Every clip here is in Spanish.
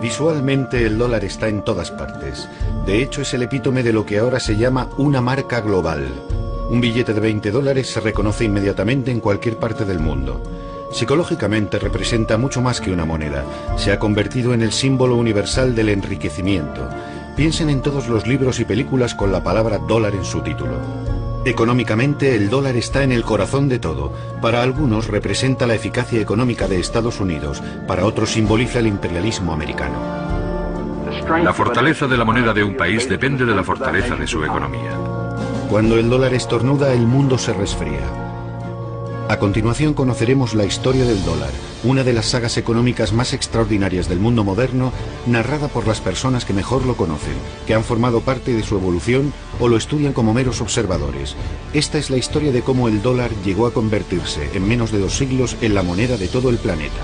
Visualmente el dólar está en todas partes. De hecho, es el epítome de lo que ahora se llama una marca global. Un billete de $20 se reconoce inmediatamente en cualquier parte del mundo. Psicológicamente representa mucho más que una moneda. Se ha convertido en el símbolo universal del enriquecimiento. Piensen en todos los libros y películas con la palabra dólar en su título. Económicamente, el dólar está en el corazón de todo. Para algunos representa la eficacia económica de Estados Unidos, para otros simboliza el imperialismo americano. La fortaleza de la moneda de un país depende de la fortaleza de su economía. Cuando el dólar estornuda, el mundo se resfría. A continuación conoceremos la historia del dólar, una de las sagas económicas más extraordinarias del mundo moderno, narrada por las personas que mejor lo conocen, que han formado parte de su evolución o lo estudian como meros observadores. Esta es la historia de cómo el dólar llegó a convertirse, en menos de 2 siglos, en la moneda de todo el planeta.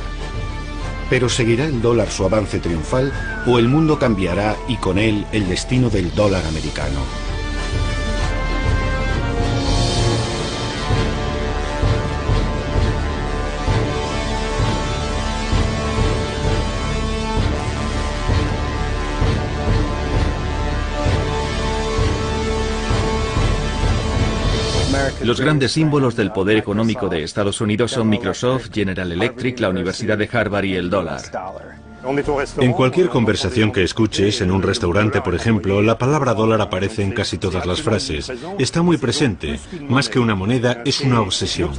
Pero ¿seguirá el dólar su avance triunfal o el mundo cambiará y con él el destino del dólar americano? Los grandes símbolos del poder económico de Estados Unidos son Microsoft, General Electric, la Universidad de Harvard y el dólar. En cualquier conversación que escuches, en un restaurante, por ejemplo, la palabra dólar aparece en casi todas las frases. Está muy presente. Más que una moneda, es una obsesión.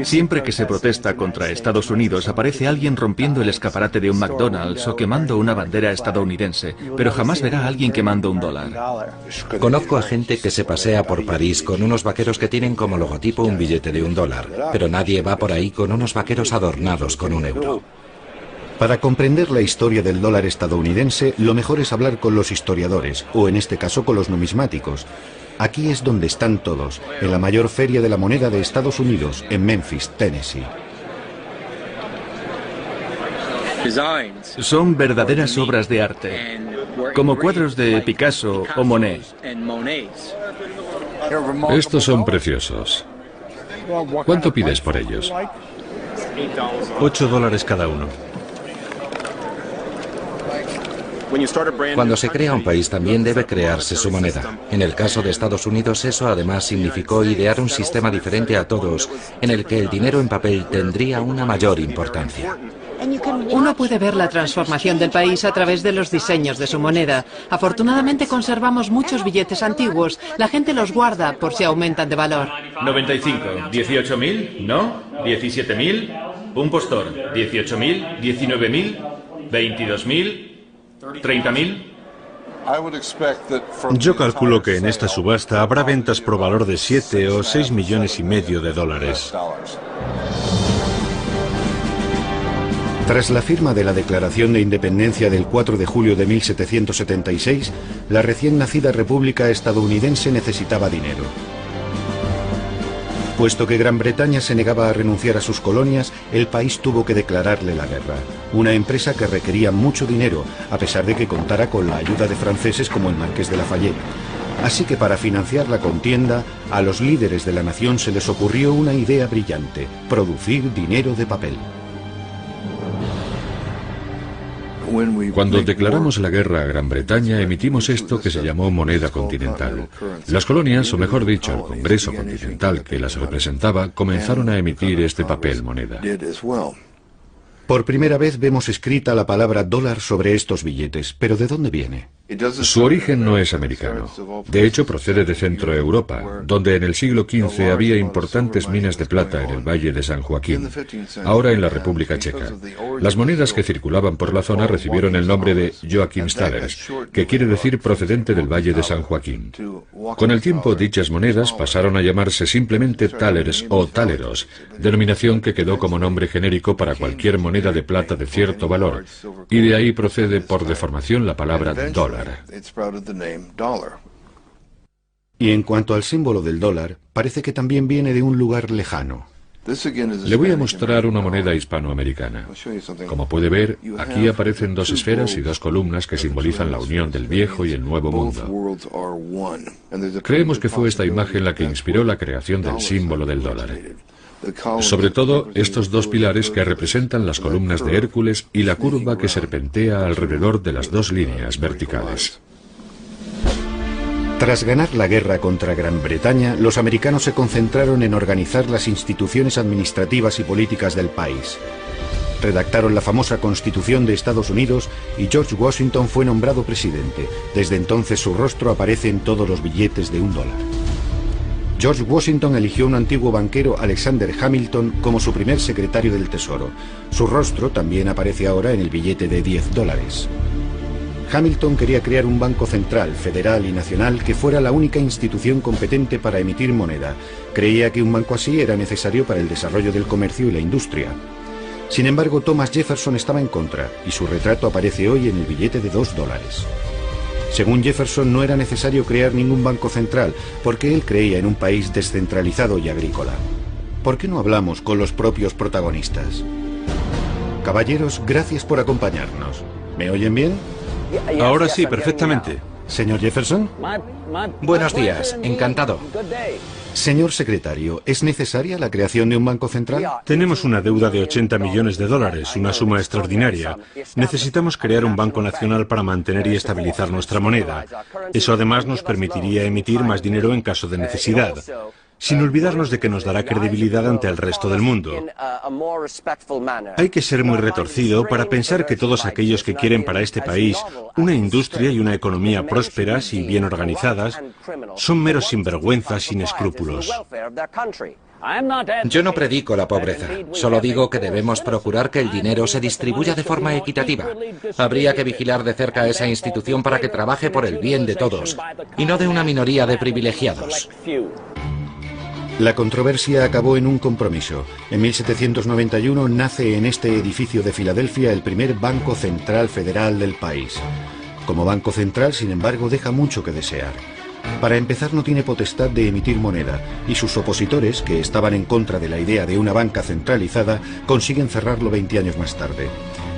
Siempre que se protesta contra Estados Unidos, aparece alguien rompiendo el escaparate de un McDonald's o quemando una bandera estadounidense, pero jamás verá a alguien quemando un dólar. Conozco a gente que se pasea por París con unos vaqueros que tienen como logotipo un billete de $1, pero nadie va por ahí con unos vaqueros adornados con €1. Para comprender la historia del dólar estadounidense, lo mejor es hablar con los historiadores, o en este caso con los numismáticos. Aquí es donde están todos, en la mayor feria de la moneda de Estados Unidos, en Memphis, Tennessee. Son verdaderas obras de arte, como cuadros de Picasso o Monet. Estos son preciosos. ¿Cuánto pides por ellos? $8 cada uno. Cuando se crea un país también debe crearse su moneda. En el caso de Estados Unidos eso además significó idear un sistema diferente a todos, en el que el dinero en papel tendría una mayor importancia. Uno puede ver la transformación del país a través de los diseños de su moneda. Afortunadamente conservamos muchos billetes antiguos. La gente los guarda por si aumentan de valor. 95, 18.000, ¿no? 17.000, un postor, 18.000, 19.000, 22.000, 30.000. Yo calculo que en esta subasta habrá ventas por valor de 7 o 6 millones y medio de dólares. Tras la firma de la Declaración de Independencia del 4 de julio de 1776, la recién nacida República estadounidense necesitaba dinero. Puesto que Gran Bretaña se negaba a renunciar a sus colonias, el país tuvo que declararle la guerra. Una empresa que requería mucho dinero, a pesar de que contara con la ayuda de franceses como el Marqués de Lafayette. Así que para financiar la contienda, a los líderes de la nación se les ocurrió una idea brillante: producir dinero de papel. Cuando declaramos la guerra a Gran Bretaña, emitimos esto que se llamó moneda continental. Las colonias, o mejor dicho, el Congreso Continental que las representaba, comenzaron a emitir este papel moneda. Por primera vez vemos escrita la palabra dólar sobre estos billetes, pero ¿de dónde viene? Su origen no es americano. De hecho, procede de Centro Europa, donde en el siglo XV había importantes minas de plata en el Valle de San Joaquín, ahora en la República Checa. Las monedas que circulaban por la zona recibieron el nombre de Joachimsthalers, que quiere decir procedente del Valle de San Joaquín. Con el tiempo, dichas monedas pasaron a llamarse simplemente thalers o taleros, denominación que quedó como nombre genérico para cualquier moneda de plata de cierto valor, y de ahí procede por deformación la palabra dólar. Y en cuanto al símbolo del dólar, parece que también viene de un lugar lejano. Le voy a mostrar una moneda hispanoamericana. Como puede ver, aquí aparecen 2 esferas y 2 columnas que simbolizan la unión del viejo y el nuevo mundo. Creemos que fue esta imagen la que inspiró la creación del símbolo del dólar. Sobre todo estos dos pilares que representan las columnas de Hércules y la curva que serpentea alrededor de las dos líneas verticales. Tras ganar la guerra contra Gran Bretaña, los americanos se concentraron en organizar las instituciones administrativas y políticas del país. Redactaron la famosa Constitución de Estados Unidos y George Washington fue nombrado presidente. Desde entonces su rostro aparece en todos los billetes de $1. George Washington eligió a un antiguo banquero, Alexander Hamilton, como su primer secretario del Tesoro. Su rostro también aparece ahora en el billete de $10. Hamilton quería crear un banco central, federal y nacional que fuera la única institución competente para emitir moneda. Creía que un banco así era necesario para el desarrollo del comercio y la industria. Sin embargo, Thomas Jefferson estaba en contra y su retrato aparece hoy en el billete de $2. Según Jefferson, no era necesario crear ningún banco central porque él creía en un país descentralizado y agrícola. ¿Por qué no hablamos con los propios protagonistas? Caballeros, gracias por acompañarnos. ¿Me oyen bien? Ahora sí, perfectamente. Señor Jefferson. Buenos días, encantado. Señor secretario, ¿es necesaria la creación de un banco central? Tenemos una deuda de $80 millones, una suma extraordinaria. Necesitamos crear un banco nacional para mantener y estabilizar nuestra moneda. Eso además nos permitiría emitir más dinero en caso de necesidad, sin olvidarnos de que nos dará credibilidad ante el resto del mundo. Hay que ser muy retorcido para pensar que todos aquellos que quieren para este país una industria y una economía prósperas y bien organizadas son meros sinvergüenzas sin escrúpulos. Yo no predico la pobreza, solo digo que debemos procurar que el dinero se distribuya de forma equitativa. Habría que vigilar de cerca a esa institución para que trabaje por el bien de todos, y no de una minoría de privilegiados. La controversia acabó en un compromiso. En 1791 nace en este edificio de Filadelfia el primer Banco Central Federal del país. Como Banco Central, sin embargo, deja mucho que desear. Para empezar, no tiene potestad de emitir moneda, y sus opositores, que estaban en contra de la idea de una banca centralizada, consiguen cerrarlo 20 años más tarde.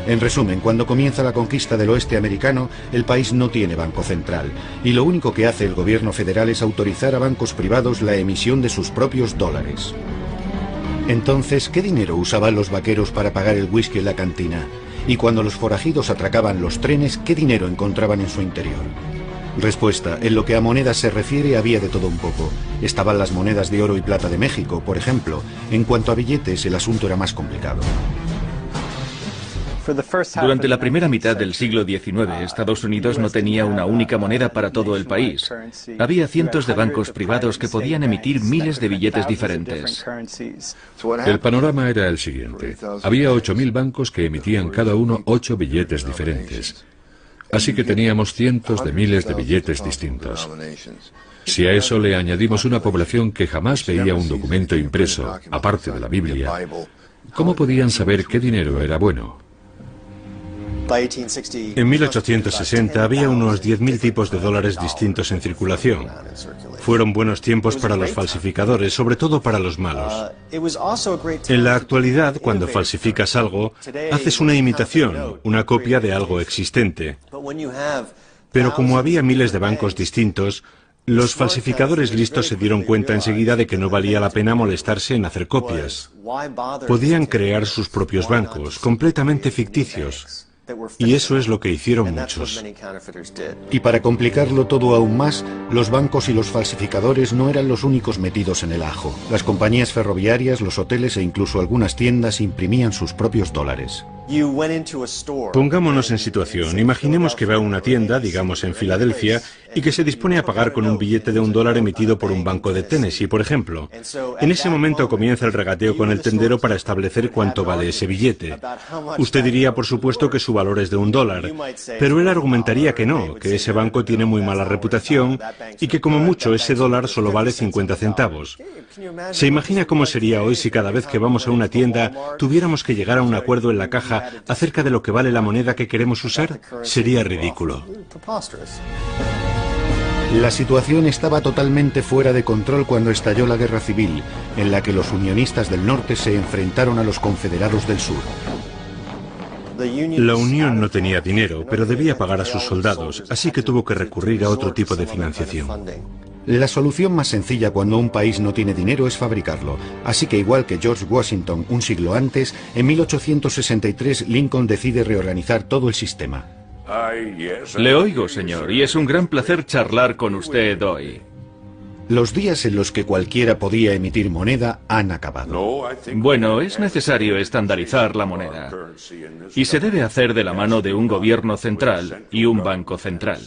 En resumen, cuando comienza la conquista del oeste americano, el país no tiene banco central, y lo único que hace el gobierno federal es autorizar a bancos privados la emisión de sus propios dólares. Entonces, ¿qué dinero usaban los vaqueros para pagar el whisky en la cantina? Y cuando los forajidos atracaban los trenes, ¿qué dinero encontraban en su interior? Respuesta: en lo que a monedas se refiere había de todo un poco. Estaban las monedas de oro y plata de México, por ejemplo. En cuanto a billetes, el asunto era más complicado. Durante la primera mitad del siglo XIX, Estados Unidos no tenía una única moneda para todo el país. Había cientos de bancos privados que podían emitir miles de billetes diferentes. El panorama era el siguiente. Había 8.000 bancos que emitían cada uno 8 billetes diferentes. Así que teníamos cientos de miles de billetes distintos. Si a eso le añadimos una población que jamás veía un documento impreso, aparte de la Biblia, ¿cómo podían saber qué dinero era bueno? En 1860 había unos 10.000 tipos de dólares distintos en circulación. Fueron buenos tiempos para los falsificadores, sobre todo para los malos. En la actualidad, cuando falsificas algo, haces una imitación, una copia de algo existente. Pero como había miles de bancos distintos, los falsificadores listos se dieron cuenta enseguida de que no valía la pena molestarse en hacer copias. Podían crear sus propios bancos, completamente ficticios. Y eso es lo que hicieron muchos. Y para complicarlo todo aún más, los bancos y los falsificadores no eran los únicos metidos en el ajo. Las compañías ferroviarias, los hoteles e incluso algunas tiendas imprimían sus propios dólares. Pongámonos en situación. Imaginemos que va a una tienda, digamos en Filadelfia, y que se dispone a pagar con un billete de $1 emitido por un banco de Tennessee, por ejemplo. En ese momento comienza el regateo con el tendero para establecer cuánto vale ese billete. Usted diría, por supuesto, que su valor es de $1, pero él argumentaría que no, que ese banco tiene muy mala reputación y que como mucho ese dólar solo vale 50 centavos. ¿Se imagina cómo sería hoy si cada vez que vamos a una tienda tuviéramos que llegar a un acuerdo en la caja acerca de lo que vale la moneda que queremos usar? Sería ridículo. La situación estaba totalmente fuera de control cuando estalló la Guerra Civil, en la que los unionistas del norte se enfrentaron a los confederados del sur. La Unión no tenía dinero, pero debía pagar a sus soldados, así que tuvo que recurrir a otro tipo de financiación. La solución más sencilla cuando un país no tiene dinero es fabricarlo. Así que igual que George Washington un siglo antes, en 1863 Lincoln decide reorganizar todo el sistema. Le oigo, señor, y es un gran placer charlar con usted hoy. Los días en los que cualquiera podía emitir moneda han acabado. Bueno, es necesario estandarizar la moneda. Y se debe hacer de la mano de un gobierno central y un banco central.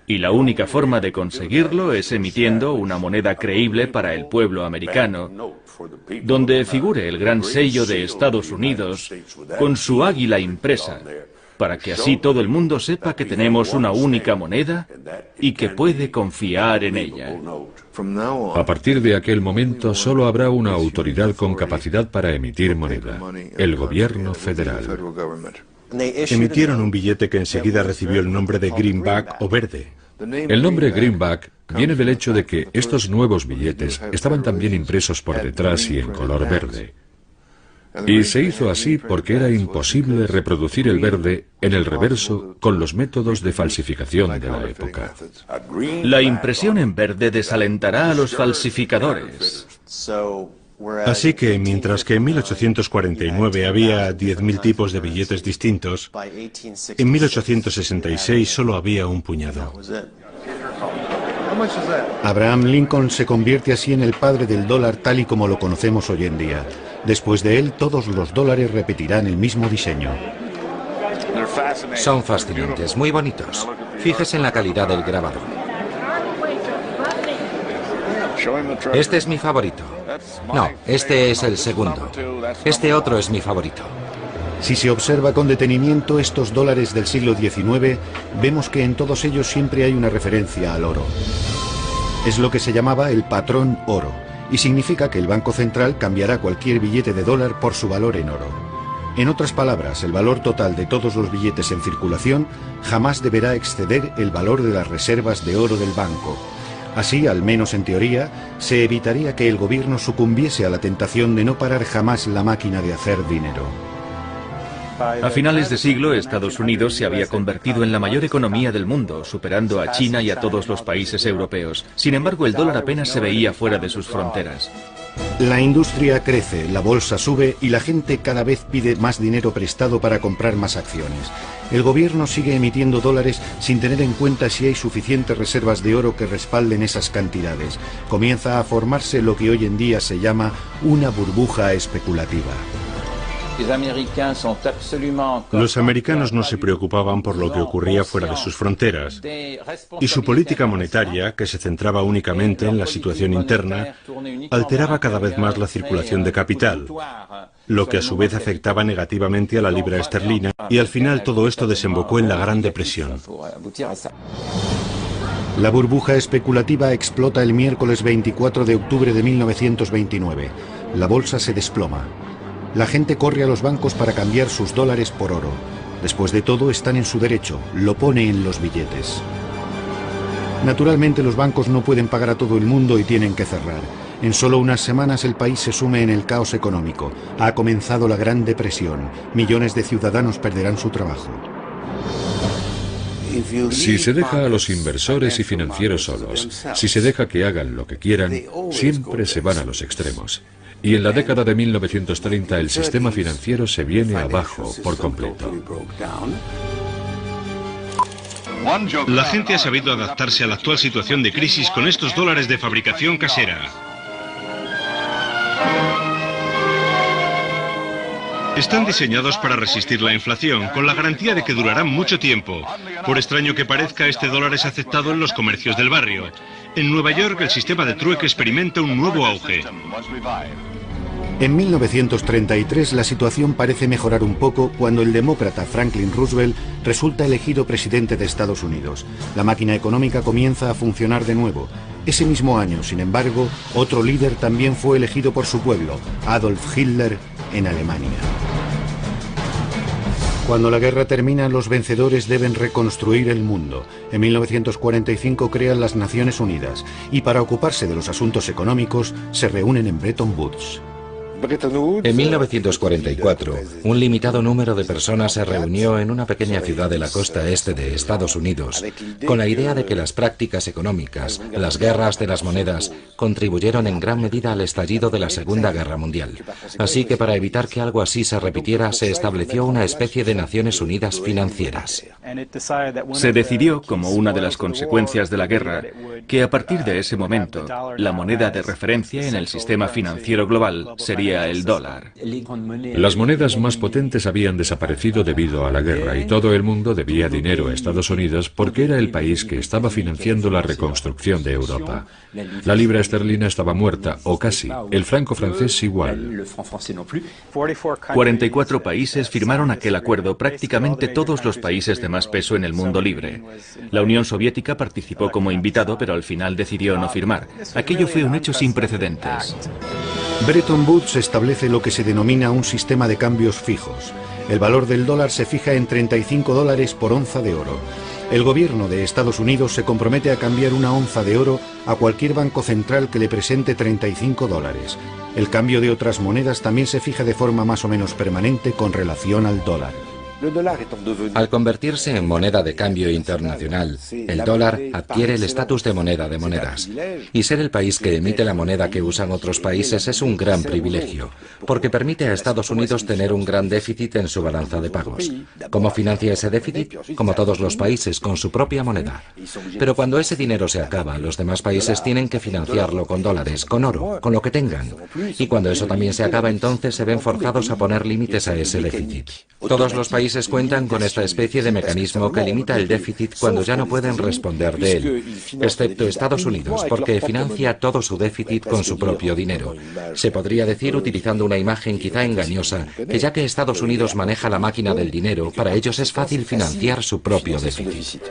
Y la única forma de conseguirlo es emitiendo una moneda creíble para el pueblo americano, donde figure el gran sello de Estados Unidos con su águila impresa, para que así todo el mundo sepa que tenemos una única moneda y que puede confiar en ella. A partir de aquel momento solo habrá una autoridad con capacidad para emitir moneda, el gobierno federal. Emitieron un billete que enseguida recibió el nombre de greenback o verde. El nombre greenback viene del hecho de que estos nuevos billetes estaban también impresos por detrás y en color verde. Y se hizo así porque era imposible reproducir el verde en el reverso con los métodos de falsificación de la época. La impresión en verde desalentará a los falsificadores. Así que, mientras que en 1849 había 10.000 tipos de billetes distintos, en 1866 solo había un puñado. Abraham Lincoln se convierte así en el padre del dólar tal y como lo conocemos hoy en día. Después de él, todos los dólares repetirán el mismo diseño. Son fascinantes, muy bonitos. Fíjese en la calidad del grabado. Este es mi favorito. No, este es el segundo. Este otro es mi favorito. Si se observa con detenimiento estos dólares del siglo XIX, vemos que en todos ellos siempre hay una referencia al oro. Es lo que se llamaba el patrón oro, y significa que el Banco Central cambiará cualquier billete de dólar por su valor en oro. En otras palabras, el valor total de todos los billetes en circulación jamás deberá exceder el valor de las reservas de oro del banco. Así, al menos en teoría, se evitaría que el gobierno sucumbiese a la tentación de no parar jamás la máquina de hacer dinero. A finales de siglo, Estados Unidos se había convertido en la mayor economía del mundo, superando a China y a todos los países europeos. Sin embargo, el dólar apenas se veía fuera de sus fronteras. La industria crece, la bolsa sube y la gente cada vez pide más dinero prestado para comprar más acciones. El gobierno sigue emitiendo dólares sin tener en cuenta si hay suficientes reservas de oro que respalden esas cantidades. Comienza a formarse lo que hoy en día se llama una burbuja especulativa. Los americanos no se preocupaban por lo que ocurría fuera de sus fronteras, y su política monetaria, que se centraba únicamente en la situación interna, alteraba cada vez más la circulación de capital, lo que a su vez afectaba negativamente a la libra esterlina, y al final todo esto desembocó en la Gran Depresión. La burbuja especulativa explota el miércoles 24 de octubre de 1929. La bolsa se desploma. La gente corre a los bancos para cambiar sus dólares por oro. Después de todo, están en su derecho, lo pone en los billetes. Naturalmente, los bancos no pueden pagar a todo el mundo y tienen que cerrar. En solo unas semanas el país se sume en el caos económico. Ha comenzado la Gran Depresión. Millones de ciudadanos perderán su trabajo. Si se deja a los inversores y financieros solos, si se deja que hagan lo que quieran, siempre se van a los extremos. Y en la década de 1930 el sistema financiero se viene abajo por completo. La gente ha sabido adaptarse a la actual situación de crisis con estos dólares de fabricación casera. Están diseñados para resistir la inflación, con la garantía de que durarán mucho tiempo. Por extraño que parezca, este dólar es aceptado en los comercios del barrio. En Nueva York, el sistema de trueque experimenta un nuevo auge. En 1933 la situación parece mejorar un poco cuando el demócrata Franklin Roosevelt resulta elegido presidente de Estados Unidos. La máquina económica comienza a funcionar de nuevo. Ese mismo año, sin embargo, otro líder también fue elegido por su pueblo, Adolf Hitler, en Alemania. Cuando la guerra termina, los vencedores deben reconstruir el mundo. En 1945 crean las Naciones Unidas y para ocuparse de los asuntos económicos se reúnen en Bretton Woods. En 1944, un limitado número de personas se reunió en una pequeña ciudad de la costa este de Estados Unidos con la idea de que las prácticas económicas, las guerras de las monedas, contribuyeron en gran medida al estallido de la Segunda Guerra Mundial. Así que para evitar que algo así se repitiera, se estableció una especie de Naciones Unidas financieras. Se decidió, como una de las consecuencias de la guerra, que a partir de ese momento, la moneda de referencia en el sistema financiero global sería el dólar. Las monedas más potentes habían desaparecido debido a la guerra y todo el mundo debía dinero a Estados Unidos porque era el país que estaba financiando la reconstrucción de Europa. La libra esterlina estaba muerta, o casi. El franco francés igual. 44 países firmaron aquel acuerdo, prácticamente todos los países de más peso en el mundo libre. La Unión Soviética participó como invitado, pero al final decidió no firmar. Aquello fue un hecho sin precedentes. Bretton Woods establece lo que se denomina un sistema de cambios fijos. El valor del dólar se fija en 35 dólares por onza de oro. El gobierno de Estados Unidos se compromete a cambiar una onza de oro a cualquier banco central que le presente 35 dólares. El cambio de otras monedas también se fija de forma más o menos permanente con relación al dólar. Al convertirse en moneda de cambio internacional, el dólar adquiere el estatus de moneda de monedas. Y ser el país que emite la moneda que usan otros países es un gran privilegio, porque permite a Estados Unidos tener un gran déficit en su balanza de pagos. ¿Cómo financia ese déficit? Como todos los países, con su propia moneda. Pero cuando ese dinero se acaba, los demás países tienen que financiarlo con dólares, con oro, con lo que tengan. Y cuando eso también se acaba, entonces se ven forzados a poner límites a ese déficit. Todos los países cuentan con esta especie de mecanismo que limita el déficit cuando ya no pueden responder de él, excepto Estados Unidos, porque financia todo su déficit con su propio dinero. Se podría decir, utilizando una imagen quizá engañosa, que ya que Estados Unidos maneja la máquina del dinero, para ellos es fácil financiar su propio déficit.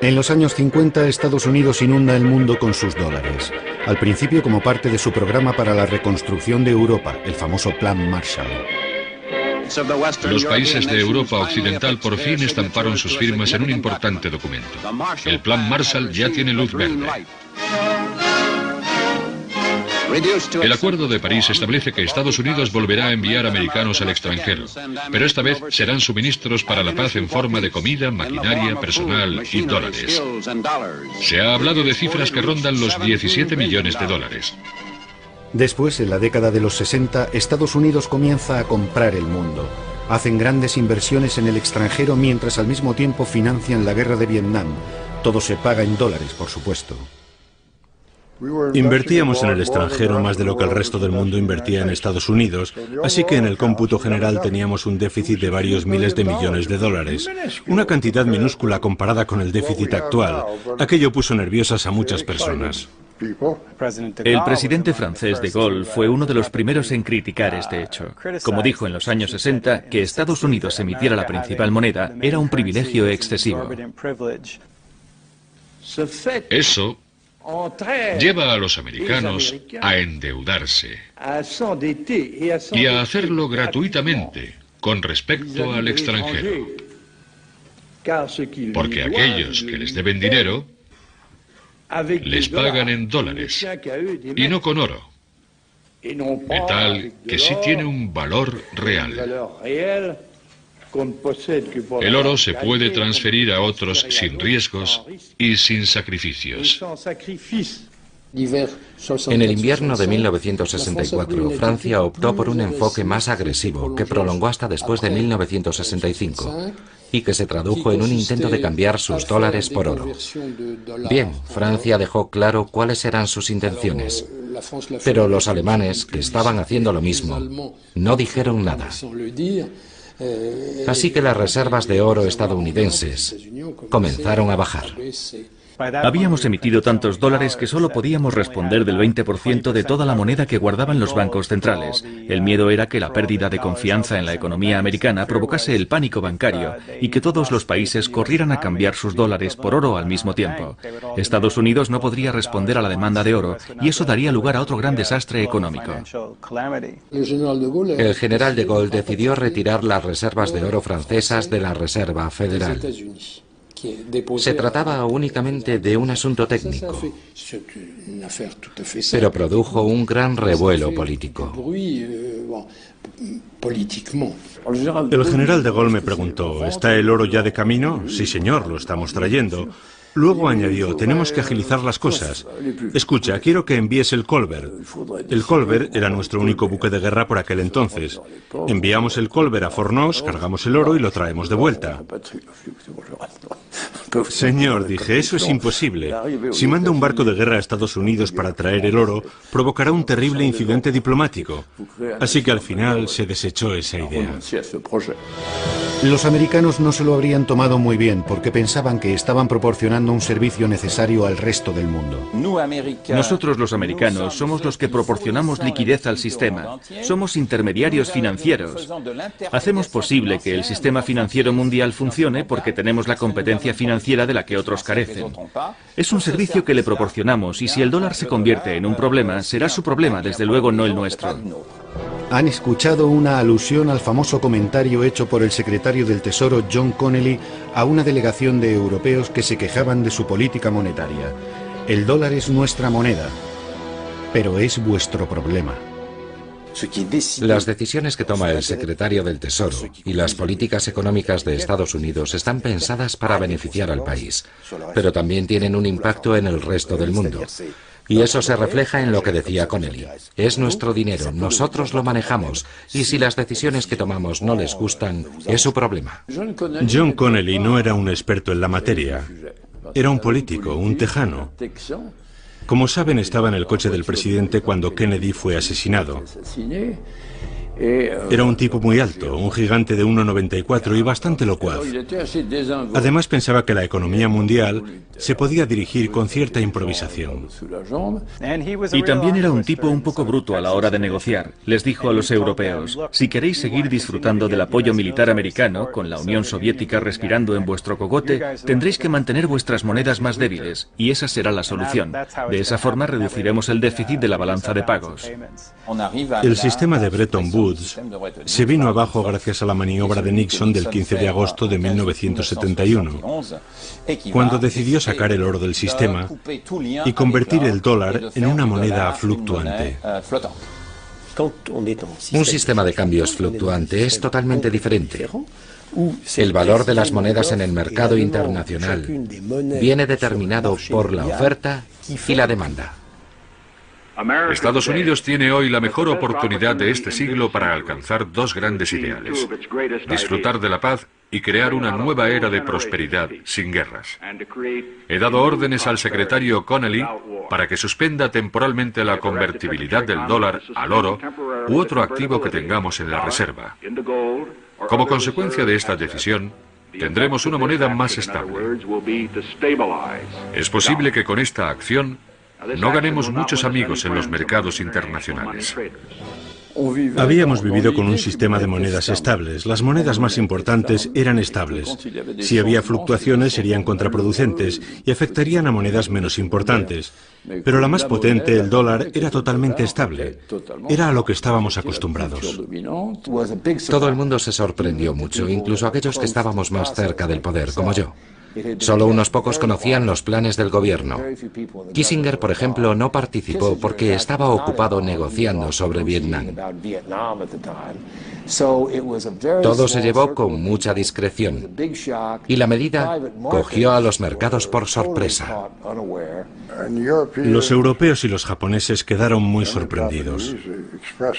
En los años 50, Estados Unidos inunda el mundo con sus dólares. Al principio como parte de su programa para la reconstrucción de Europa, el famoso Plan Marshall. Los países de Europa Occidental por fin estamparon sus firmas en un importante documento. El Plan Marshall ya tiene luz verde. El Acuerdo de París establece que Estados Unidos volverá a enviar americanos al extranjero, pero esta vez serán suministros para la paz en forma de comida, maquinaria, personal y dólares. Se ha hablado de cifras que rondan los 17 millones de dólares. Después, en la década de los 60, Estados Unidos comienza a comprar el mundo. Hacen grandes inversiones en el extranjero mientras al mismo tiempo financian la guerra de Vietnam. Todo se paga en dólares, por supuesto. Invertíamos en el extranjero más de lo que el resto del mundo invertía en Estados Unidos, así que en el cómputo general teníamos un déficit de varios miles de millones de dólares. Una cantidad minúscula comparada con el déficit actual. Aquello puso nerviosas a muchas personas. El presidente francés de Gaulle fue uno de los primeros en criticar este hecho. Como dijo en los años 60, que Estados Unidos emitiera la principal moneda era un privilegio excesivo. Eso lleva a los americanos a endeudarse y a hacerlo gratuitamente con respecto al extranjero. Porque aquellos que les deben dinero les pagan en dólares y no con oro, de tal que sí tiene un valor real. El oro se puede transferir a otros sin riesgos y sin sacrificios. En el invierno de 1964, Francia optó por un enfoque más agresivo que prolongó hasta después de 1965 y que se tradujo en un intento de cambiar sus dólares por oro. Bien, Francia dejó claro cuáles eran sus intenciones, pero los alemanes, que estaban haciendo lo mismo, no dijeron nada. Así que las reservas de oro estadounidenses comenzaron a bajar. Habíamos emitido tantos dólares que solo podíamos responder del 20% de toda la moneda que guardaban los bancos centrales. El miedo era que la pérdida de confianza en la economía americana provocase el pánico bancario y que todos los países corrieran a cambiar sus dólares por oro al mismo tiempo. Estados Unidos no podría responder a la demanda de oro y eso daría lugar a otro gran desastre económico. El general de Gaulle decidió retirar las reservas de oro francesas de la Reserva Federal. Se trataba únicamente de un asunto técnico, pero produjo un gran revuelo político. El general de Gaulle me preguntó, ¿está el oro ya de camino? Sí, señor, lo estamos trayendo. Luego añadió, tenemos que agilizar las cosas. Escucha, quiero que envíes el Colbert. El Colbert era nuestro único buque de guerra por aquel entonces. Enviamos el Colbert a Fornos, cargamos el oro y lo traemos de vuelta. Señor, dije, eso es imposible. Si manda un barco de guerra a Estados Unidos para traer el oro, provocará un terrible incidente diplomático. Así que al final se desechó esa idea. Los americanos no se lo habrían tomado muy bien porque pensaban que estaban proporcionando un servicio necesario al resto del mundo. Nosotros los americanos somos los que proporcionamos liquidez al sistema. Somos intermediarios financieros. Hacemos posible que el sistema financiero mundial funcione porque tenemos la competencia financiera de la que otros carecen. Es un servicio que le proporcionamos y si el dólar se convierte en un problema, será su problema, desde luego no el nuestro. Han escuchado una alusión al famoso comentario hecho por el secretario del Tesoro John Connally a una delegación de europeos que se quejaban de su política monetaria. El dólar es nuestra moneda, pero es vuestro problema. Las decisiones que toma el secretario del Tesoro y las políticas económicas de Estados Unidos están pensadas para beneficiar al país, pero también tienen un impacto en el resto del mundo. Y eso se refleja en lo que decía Connally. Es nuestro dinero, nosotros lo manejamos, y si las decisiones que tomamos no les gustan, es su problema. John Connally no era un experto en la materia. Era un político, un tejano. Como saben, estaba en el coche del presidente cuando Kennedy fue asesinado. Era un tipo muy alto, un gigante de 1,94 y bastante locuaz. Además pensaba que la economía mundial se podía dirigir con cierta improvisación. Y también era un tipo un poco bruto a la hora de negociar. Les dijo a los europeos, si queréis seguir disfrutando del apoyo militar americano, con la Unión Soviética respirando en vuestro cogote, tendréis que mantener vuestras monedas más débiles, y esa será la solución. De esa forma reduciremos el déficit de la balanza de pagos. El sistema de Bretton Woods se vino abajo gracias a la maniobra de Nixon del 15 de agosto de 1971, cuando decidió sacar el oro del sistema y convertir el dólar en una moneda fluctuante. Un sistema de cambios fluctuante es totalmente diferente. El valor de las monedas en el mercado internacional viene determinado por la oferta y la demanda. Estados Unidos tiene hoy la mejor oportunidad de este siglo para alcanzar dos grandes ideales: disfrutar de la paz y crear una nueva era de prosperidad sin guerras. He dado órdenes al secretario Connally para que suspenda temporalmente la convertibilidad del dólar al oro u otro activo que tengamos en la reserva. Como consecuencia de esta decisión, tendremos una moneda más estable. Es posible que con esta acción no ganemos muchos amigos en los mercados internacionales. Habíamos vivido con un sistema de monedas estables. Las monedas más importantes eran estables. Si había fluctuaciones serían contraproducentes y afectarían a monedas menos importantes. Pero la más potente, el dólar, era totalmente estable. Era a lo que estábamos acostumbrados. Todo el mundo se sorprendió mucho, incluso aquellos que estábamos más cerca del poder, como yo. Solo unos pocos conocían los planes del gobierno. Kissinger, por ejemplo, no participó porque estaba ocupado negociando sobre Vietnam. Todo se llevó con mucha discreción y la medida cogió a los mercados por sorpresa. Los europeos y los japoneses quedaron muy sorprendidos.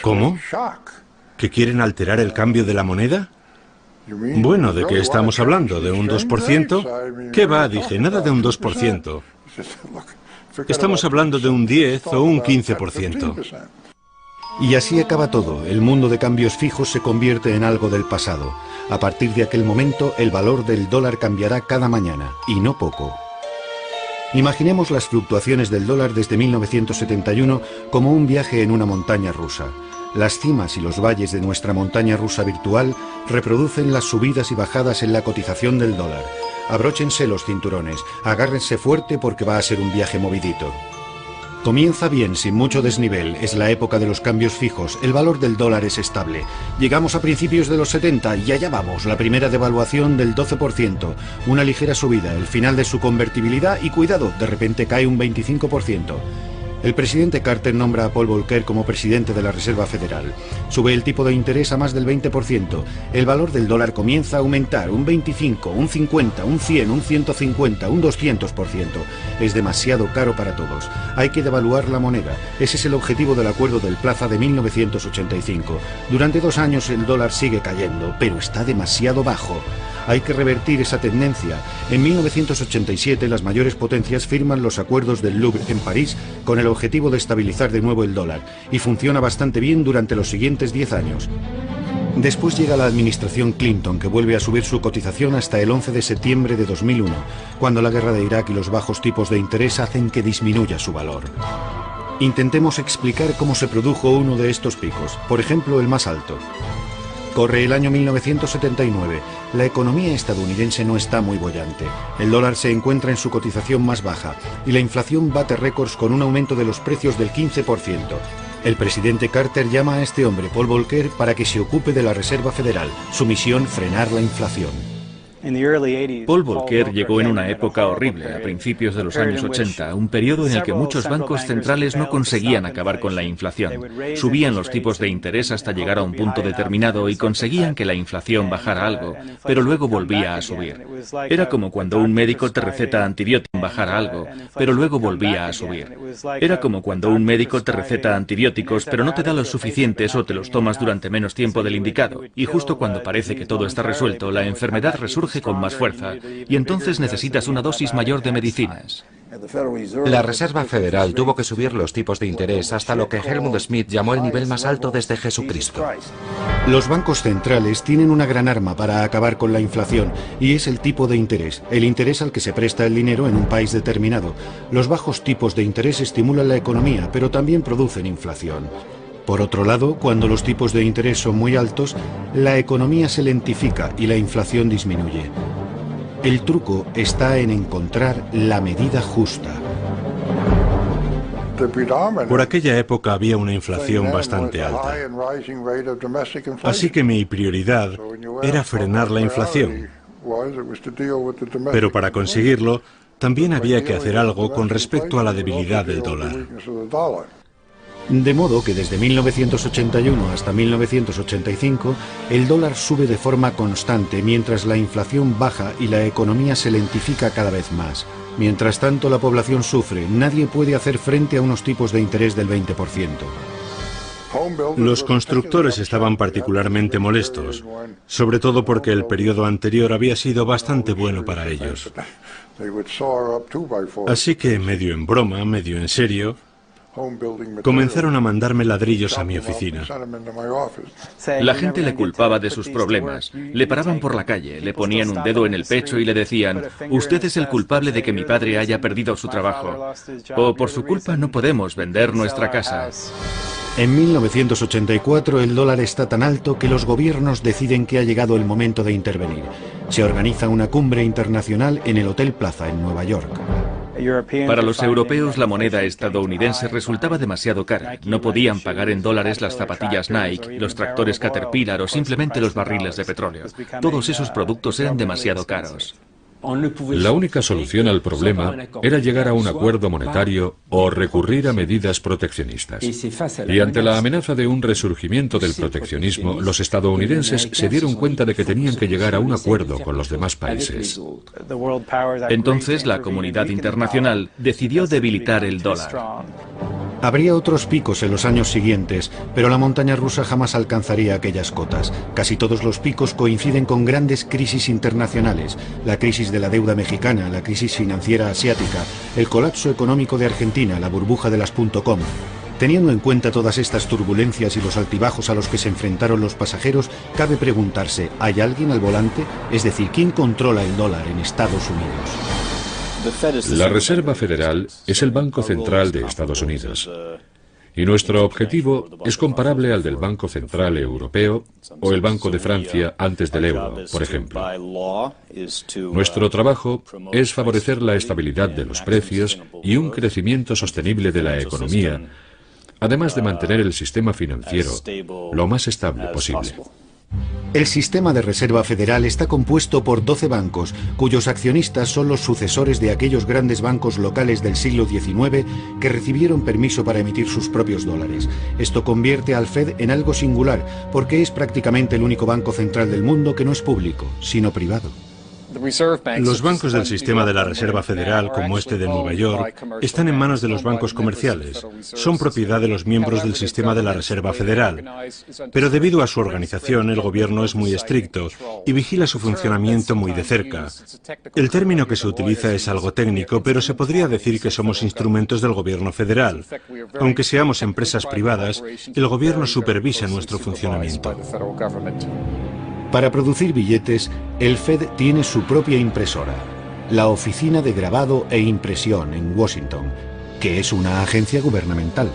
¿Cómo? ¿Que quieren alterar el cambio de la moneda? Bueno, ¿de qué estamos hablando? ¿De un 2%? ¿Qué va? Dije, nada de un 2%. Estamos hablando de un 10 o un 15%. Y así acaba todo. El mundo de cambios fijos se convierte en algo del pasado. A partir de aquel momento, el valor del dólar cambiará cada mañana, y no poco. Imaginemos las fluctuaciones del dólar desde 1971 como un viaje en una montaña rusa. Las cimas y los valles de nuestra montaña rusa virtual reproducen las subidas y bajadas en la cotización del dólar. Abróchense los cinturones, agárrense fuerte porque va a ser un viaje movidito. Comienza bien, sin mucho desnivel. Es la época de los cambios fijos. El valor del dólar es estable. Llegamos a principios de los 70 y allá vamos. La primera devaluación del 12%. Una ligera subida, el final de su convertibilidad y cuidado, de repente cae un 25%. El presidente Carter nombra a Paul Volcker como presidente de la Reserva Federal. Sube el tipo de interés a más del 20%. El valor del dólar comienza a aumentar un 25, un 50, un 100, un 150, un 200%. Es demasiado caro para todos. Hay que devaluar la moneda. Ese es el objetivo del Acuerdo del Plaza de 1985. Durante 2 años el dólar sigue cayendo, pero está demasiado bajo. Hay que revertir esa tendencia. En 1987 las mayores potencias firman los acuerdos del Louvre en París con el objetivo de estabilizar de nuevo el dólar, y funciona bastante bien durante los siguientes 10 años. Después llega la administración Clinton, que vuelve a subir su cotización hasta el 11 de septiembre de 2001, cuando la guerra de Irak y los bajos tipos de interés hacen que disminuya su valor. Intentemos explicar cómo se produjo uno de estos picos, por ejemplo el más alto. Corre el año 1979. La economía estadounidense no está muy boyante. El dólar se encuentra en su cotización más baja y la inflación bate récords con un aumento de los precios del 15%. El presidente Carter llama a este hombre, Paul Volcker, para que se ocupe de la Reserva Federal. Su misión, frenar la inflación. Paul Volcker llegó en una época horrible, a principios de los años 80, un periodo en el que muchos bancos centrales no conseguían acabar con la inflación. Subían los tipos de interés hasta llegar a un punto determinado y conseguían que la inflación bajara algo, pero luego volvía a subir. Era como cuando un médico te receta antibióticos, bajara algo, pero luego volvía a subir. Era como cuando un médico te receta antibióticos, pero no te da los suficientes o te los tomas durante menos tiempo del indicado, y justo cuando parece que todo está resuelto, la enfermedad resurge con más fuerza, y entonces necesitas una dosis mayor de medicinas. La Reserva Federal tuvo que subir los tipos de interés hasta lo que Helmut Schmidt llamó el nivel más alto desde Jesucristo. Los bancos centrales tienen una gran arma para acabar con la inflación, y es el tipo de interés, el interés al que se presta el dinero en un país determinado. Los bajos tipos de interés estimulan la economía, pero también producen inflación. Por otro lado, cuando los tipos de interés son muy altos, la economía se lentifica y la inflación disminuye. El truco está en encontrar la medida justa. Por aquella época había una inflación bastante alta. Así que mi prioridad era frenar la inflación. Pero para conseguirlo, también había que hacer algo con respecto a la debilidad del dólar. De modo que desde 1981 hasta 1985, el dólar sube de forma constante mientras la inflación baja y la economía se lentifica cada vez más. Mientras tanto, la población sufre. Nadie puede hacer frente a unos tipos de interés del 20%. Los constructores estaban particularmente molestos, sobre todo porque el periodo anterior había sido bastante bueno para ellos. Así que, medio en broma, medio en serio, comenzaron a mandarme ladrillos a mi oficina. La gente le culpaba de sus problemas. Le paraban por la calle, le ponían un dedo en el pecho y le decían: usted es el culpable de que mi padre haya perdido su trabajo. O por su culpa no podemos vender nuestra casa. En 1984 el dólar está tan alto que los gobiernos deciden que ha llegado el momento de intervenir. Se organiza una cumbre internacional en el Hotel Plaza en Nueva York. Para los europeos la moneda estadounidense resultaba demasiado cara. No podían pagar en dólares las zapatillas Nike, los tractores Caterpillar o simplemente los barriles de petróleo. Todos esos productos eran demasiado caros. La única solución al problema era llegar a un acuerdo monetario o recurrir a medidas proteccionistas. Y ante la amenaza de un resurgimiento del proteccionismo, los estadounidenses se dieron cuenta de que tenían que llegar a un acuerdo con los demás países. Entonces la comunidad internacional decidió debilitar el dólar. Habría otros picos en los años siguientes, pero la montaña rusa jamás alcanzaría aquellas cotas. Casi todos los picos coinciden con grandes crisis internacionales: la crisis de la deuda mexicana, la crisis financiera asiática, el colapso económico de Argentina, la burbuja de las .com. Teniendo en cuenta todas estas turbulencias y los altibajos a los que se enfrentaron los pasajeros, cabe preguntarse: ¿hay alguien al volante? Es decir, ¿quién controla el dólar en Estados Unidos? La Reserva Federal es el Banco Central de Estados Unidos. Y nuestro objetivo es comparable al del Banco Central Europeo o el Banco de Francia antes del euro, por ejemplo. Nuestro trabajo es favorecer la estabilidad de los precios y un crecimiento sostenible de la economía, además de mantener el sistema financiero lo más estable posible. El sistema de reserva federal está compuesto por 12 bancos, cuyos accionistas son los sucesores de aquellos grandes bancos locales del siglo XIX que recibieron permiso para emitir sus propios dólares. Esto convierte al Fed en algo singular, porque es prácticamente el único banco central del mundo que no es público, sino privado. Los bancos del sistema de la Reserva Federal, como este de Nueva York, están en manos de los bancos comerciales. Son propiedad de los miembros del sistema de la Reserva Federal. Pero debido a su organización, el gobierno es muy estricto y vigila su funcionamiento muy de cerca. El término que se utiliza es algo técnico, pero se podría decir que somos instrumentos del gobierno federal. Aunque seamos empresas privadas, el gobierno supervisa nuestro funcionamiento. Para producir billetes, el Fed tiene su propia impresora, la Oficina de Grabado e Impresión en Washington, que es una agencia gubernamental.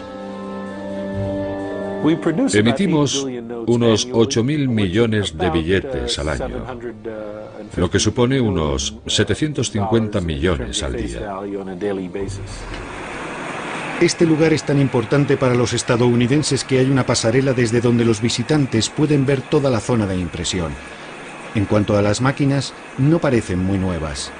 Emitimos unos 8.000 millones de billetes al año, lo que supone unos 750 millones al día. Este lugar es tan importante para los estadounidenses que hay una pasarela desde donde los visitantes pueden ver toda la zona de impresión. En cuanto a las máquinas, no parecen muy nuevas.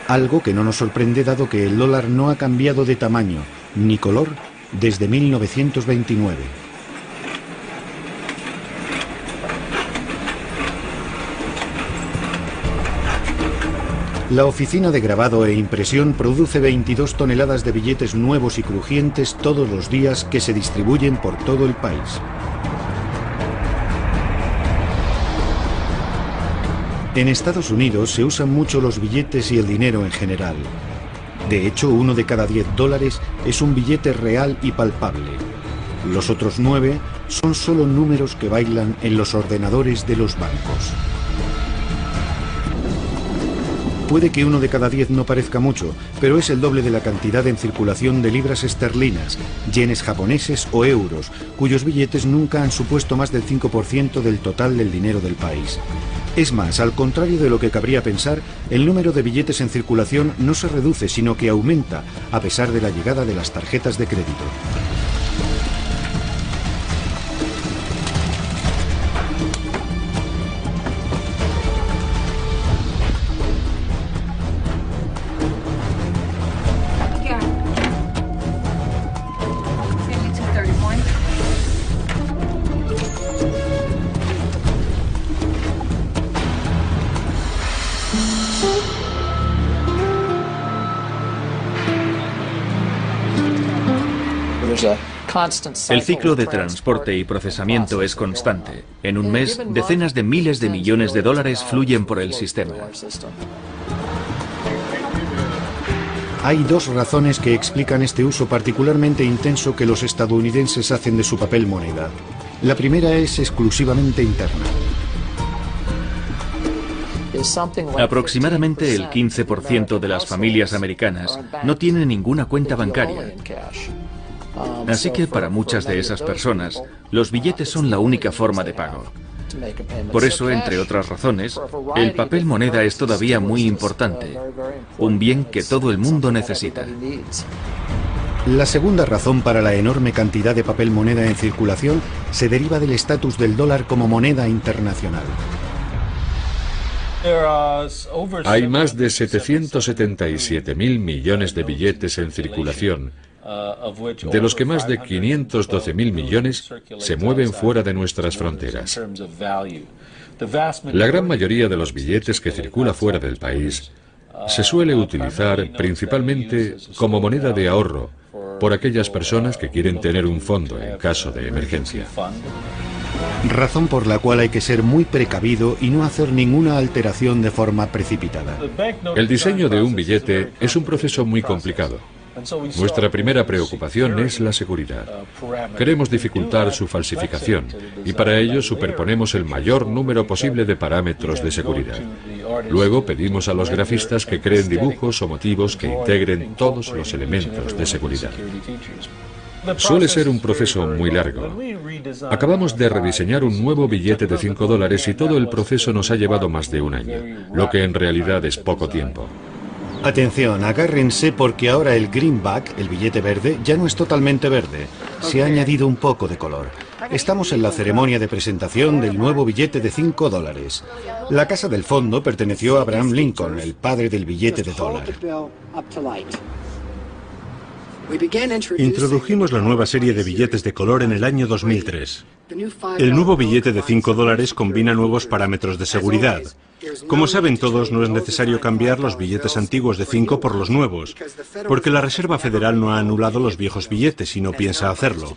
Algo que no nos sorprende dado que el dólar no ha cambiado de tamaño ni color desde 1929. La Oficina de Grabado e Impresión produce 22 toneladas de billetes nuevos y crujientes todos los días que se distribuyen por todo el país. En Estados Unidos se usan mucho los billetes y el dinero en general. De hecho, 1 de cada 10 dólares es un billete real y palpable. Los otros 9 son solo números que bailan en los ordenadores de los bancos. Puede que 1 de cada 10 no parezca mucho, pero es el doble de la cantidad en circulación de libras esterlinas, yenes japoneses o euros, cuyos billetes nunca han supuesto más del 5% del total del dinero del país. Es más, al contrario de lo que cabría pensar, el número de billetes en circulación no se reduce, sino que aumenta, a pesar de la llegada de las tarjetas de crédito. El ciclo de transporte y procesamiento es constante. En un mes, decenas de miles de millones de dólares fluyen por el sistema. Hay dos razones que explican este uso particularmente intenso que los estadounidenses hacen de su papel moneda. La primera es exclusivamente interna. Aproximadamente el 15% de las familias americanas no tienen ninguna cuenta bancaria. Así que para muchas de esas personas, los billetes son la única forma de pago. Por eso, entre otras razones, el papel moneda es todavía muy importante, un bien que todo el mundo necesita. La segunda razón para la enorme cantidad de papel moneda en circulación se deriva del estatus del dólar como moneda internacional. Hay más de 777.000 millones de billetes en circulación, de los que más de 512.000 millones se mueven fuera de nuestras fronteras. La gran mayoría de los billetes que circula fuera del país se suele utilizar principalmente como moneda de ahorro por aquellas personas que quieren tener un fondo en caso de emergencia. Razón por la cual hay que ser muy precavido y no hacer ninguna alteración de forma precipitada. El diseño de un billete es un proceso muy complicado. Nuestra primera preocupación es la seguridad. Queremos dificultar su falsificación y para ello superponemos el mayor número posible de parámetros de seguridad. Luego pedimos a los grafistas que creen dibujos o motivos que integren todos los elementos de seguridad. Suele ser un proceso muy largo. Acabamos de rediseñar un nuevo billete de $5 y todo el proceso nos ha llevado más de un año, lo que en realidad es poco tiempo. Atención, agárrense porque ahora el greenback, el billete verde, ya no es totalmente verde. Se ha añadido un poco de color. Estamos en la ceremonia de presentación del nuevo billete de $5. La casa del fondo perteneció a Abraham Lincoln, el padre del billete de dólar. Introdujimos la nueva serie de billetes de color en el año 2003. El nuevo billete de $5 combina nuevos parámetros de seguridad. Como saben todos, no es necesario cambiar los billetes antiguos de 5 por los nuevos, porque la Reserva Federal no ha anulado los viejos billetes y no piensa hacerlo.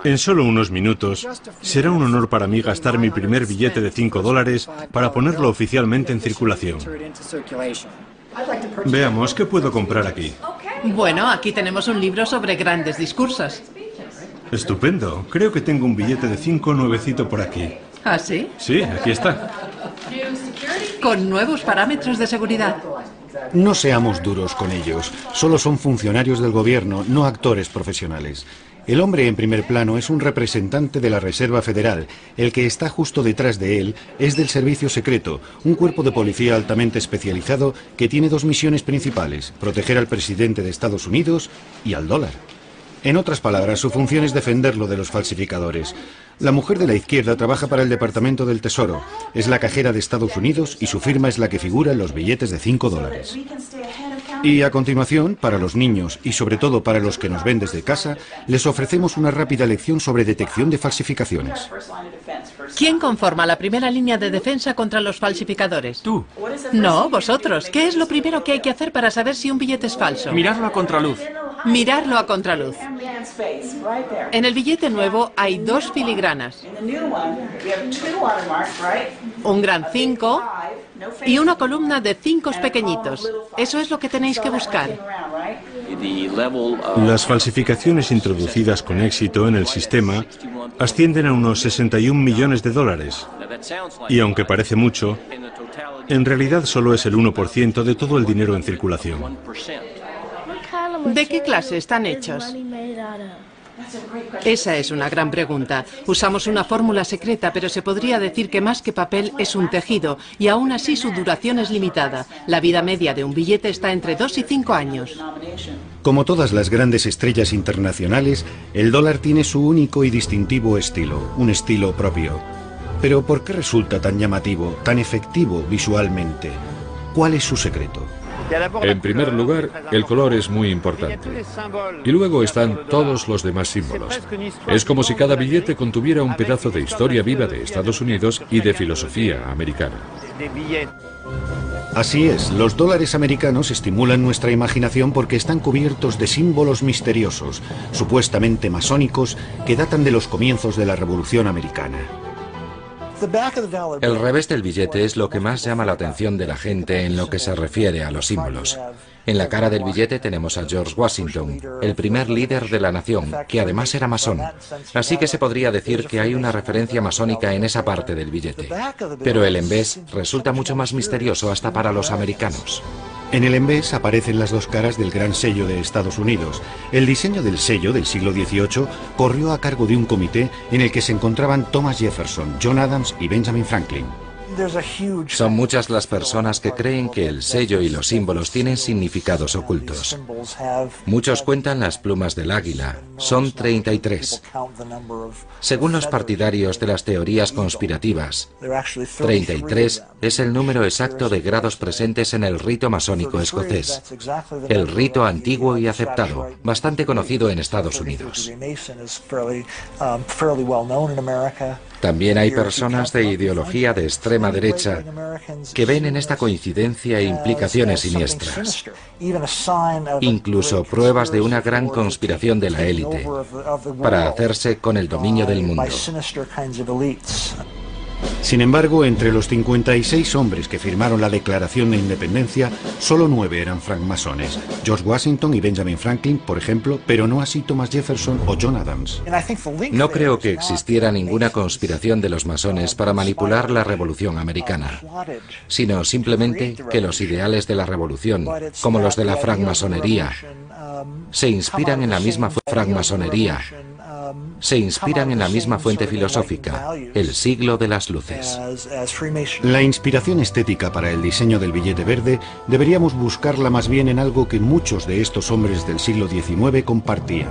En solo unos minutos, será un honor para mí gastar mi primer billete de $5 para ponerlo oficialmente en circulación. Veamos, ¿qué puedo comprar aquí? Bueno, aquí tenemos un libro sobre grandes discursos. Estupendo. Creo que tengo un billete de 5 nuevecito por aquí. ¿Ah, sí? Sí, aquí está. Con nuevos parámetros de seguridad. No seamos duros con ellos. Solo son funcionarios del gobierno, no actores profesionales. El hombre en primer plano es un representante de la Reserva Federal. El que está justo detrás de él es del Servicio Secreto, un cuerpo de policía altamente especializado que tiene dos misiones principales: proteger al presidente de Estados Unidos y al dólar. En otras palabras, su función es defenderlo de los falsificadores. La mujer de la izquierda trabaja para el Departamento del Tesoro. Es la cajera de Estados Unidos y su firma es la que figura en los billetes de $5. Y a continuación, para los niños y sobre todo para los que nos ven desde casa, les ofrecemos una rápida lección sobre detección de falsificaciones. ¿Quién conforma la primera línea de defensa contra los falsificadores? Tú. No, vosotros. ¿Qué es lo primero que hay que hacer para saber si un billete es falso? Mirarlo a contraluz. Mirarlo a contraluz. En el billete nuevo hay dos filigranas. Un gran 5 y una columna de 5 pequeñitos. Eso es lo que tenéis que buscar. Las falsificaciones introducidas con éxito en el sistema ascienden a unos 61 millones de dólares. Y aunque parece mucho, en realidad solo es el 1% de todo el dinero en circulación. ¿De qué clase están hechos? Esa es una gran pregunta. Usamos una fórmula secreta, pero se podría decir que más que papel es un tejido, y aún así su duración es limitada. La vida media de un billete está entre 2 y 5 años. Como todas las grandes estrellas internacionales, el dólar tiene su único y distintivo estilo, un estilo propio. Pero ¿por qué resulta tan llamativo, tan efectivo visualmente? ¿Cuál es su secreto? En primer lugar, el color es muy importante. Y luego están todos los demás símbolos. Es como si cada billete contuviera un pedazo de historia viva de Estados Unidos y de filosofía americana. Así es, los dólares americanos estimulan nuestra imaginación porque están cubiertos de símbolos misteriosos, supuestamente masónicos, que datan de los comienzos de la Revolución Americana. El revés del billete es lo que más llama la atención de la gente en lo que se refiere a los símbolos. En la cara del billete tenemos a George Washington, el primer líder de la nación, que además era masón. Así que se podría decir que hay una referencia masónica en esa parte del billete. Pero el envés resulta mucho más misterioso hasta para los americanos. En el envés aparecen las dos caras del gran sello de Estados Unidos. El diseño del sello del siglo XVIII corrió a cargo de un comité en el que se encontraban Thomas Jefferson, John Adams y Benjamin Franklin. Son muchas las personas que creen que el sello y los símbolos tienen significados ocultos. Muchos cuentan las plumas del águila. Son 33. Según los partidarios de las teorías conspirativas, 33 es el número exacto de grados presentes en el rito masónico escocés. El rito antiguo y aceptado, bastante conocido en Estados Unidos. También hay personas de ideología de extrema derecha que ven en esta coincidencia implicaciones siniestras. Incluso pruebas de una gran conspiración de la élite para hacerse con el dominio del mundo. Sin embargo, entre los 56 hombres que firmaron la Declaración de Independencia, solo 9 eran francmasones. George Washington y Benjamin Franklin, por ejemplo, pero no así Thomas Jefferson o John Adams. No creo que existiera ninguna conspiración de los masones para manipular la Revolución Americana, sino simplemente que los ideales de la Revolución, como los de la francmasonería, se inspiran en la misma fuente filosófica, el siglo de las luces. La inspiración estética para el diseño del billete verde deberíamos buscarla más bien en algo que muchos de estos hombres del siglo XIX compartían: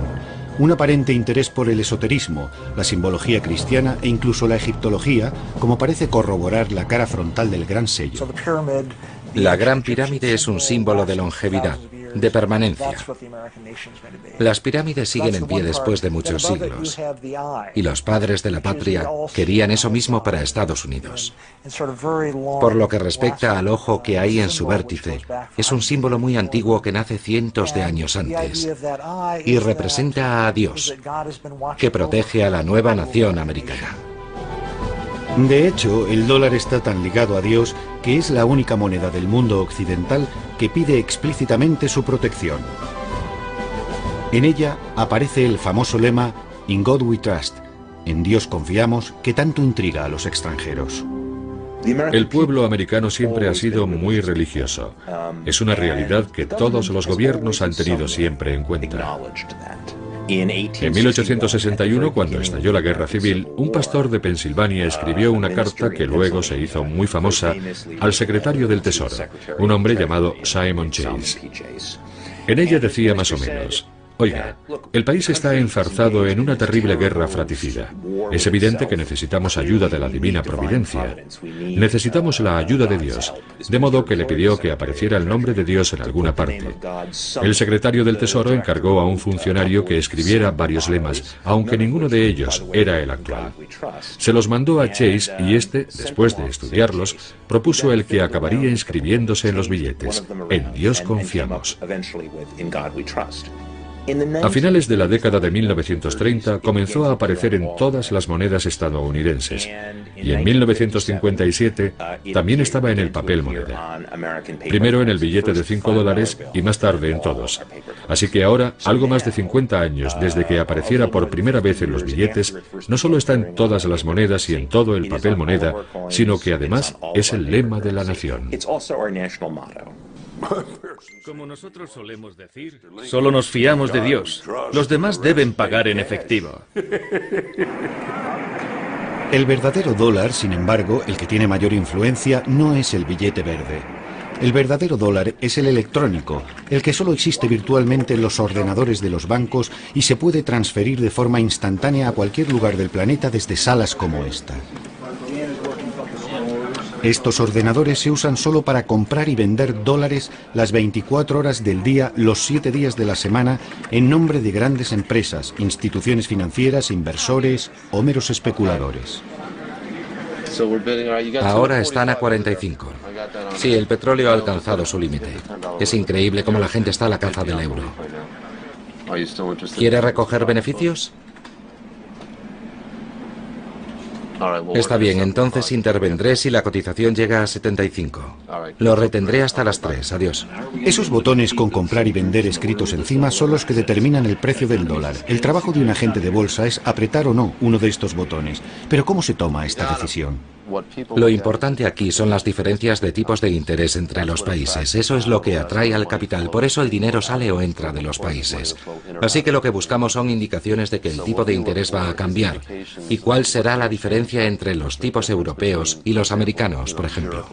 un aparente interés por el esoterismo, la simbología cristiana e incluso la egiptología, como parece corroborar la cara frontal del Gran Sello. La Gran Pirámide es un símbolo de longevidad, de permanencia. Las pirámides siguen en pie después de muchos siglos, y los padres de la patria querían eso mismo para Estados Unidos. Por lo que respecta al ojo que hay en su vértice, es un símbolo muy antiguo que nace cientos de años antes, y representa a Dios, que protege a la nueva nación americana. De hecho, el dólar está tan ligado a Dios que es la única moneda del mundo occidental que pide explícitamente su protección. En ella aparece el famoso lema "In God we trust", en Dios confiamos, que tanto intriga a los extranjeros. El pueblo americano siempre ha sido muy religioso. Es una realidad que todos los gobiernos han tenido siempre en cuenta. En 1861, cuando estalló la Guerra Civil, un pastor de Pensilvania escribió una carta que luego se hizo muy famosa al secretario del Tesoro, un hombre llamado Simon Chase. En ella decía más o menos: oiga, el país está enzarzado en una terrible guerra fratricida. Es evidente que necesitamos ayuda de la divina providencia. Necesitamos la ayuda de Dios, de modo que le pidió que apareciera el nombre de Dios en alguna parte. El secretario del Tesoro encargó a un funcionario que escribiera varios lemas, aunque ninguno de ellos era el actual. Se los mandó a Chase y este, después de estudiarlos, propuso el que acabaría inscribiéndose en los billetes: "En Dios confiamos". A finales de la década de 1930 comenzó a aparecer en todas las monedas estadounidenses, y en 1957 también estaba en el papel moneda. Primero en el billete de $5 y más tarde en todos. Así que ahora, algo más de 50 años desde que apareciera por primera vez en los billetes, no solo está en todas las monedas y en todo el papel moneda, sino que además es el lema de la nación. Como nosotros solemos decir, solo nos fiamos de Dios. Los demás deben pagar en efectivo. El verdadero dólar, sin embargo, el que tiene mayor influencia, no es el billete verde. El verdadero dólar es el electrónico, el que solo existe virtualmente en los ordenadores de los bancos y se puede transferir de forma instantánea a cualquier lugar del planeta desde salas como esta. Estos ordenadores se usan solo para comprar y vender dólares las 24 horas del día, los 7 días de la semana, en nombre de grandes empresas, instituciones financieras, inversores o meros especuladores. Ahora están a 45. Sí, el petróleo ha alcanzado su límite. Es increíble cómo la gente está a la caza del euro. ¿Quiere recoger beneficios? Está bien, entonces intervendré si la cotización llega a 75. Lo retendré hasta las 3. Adiós. Esos botones con comprar y vender escritos encima son los que determinan el precio del dólar. El trabajo de un agente de bolsa es apretar o no uno de estos botones. Pero ¿cómo se toma esta decisión? Lo importante aquí son las diferencias de tipos de interés entre los países. Eso es lo que atrae al capital. Por eso el dinero sale o entra de los países. Así que lo que buscamos son indicaciones de que el tipo de interés va a cambiar. ¿Y cuál será la diferencia entre los tipos europeos y los americanos, por ejemplo?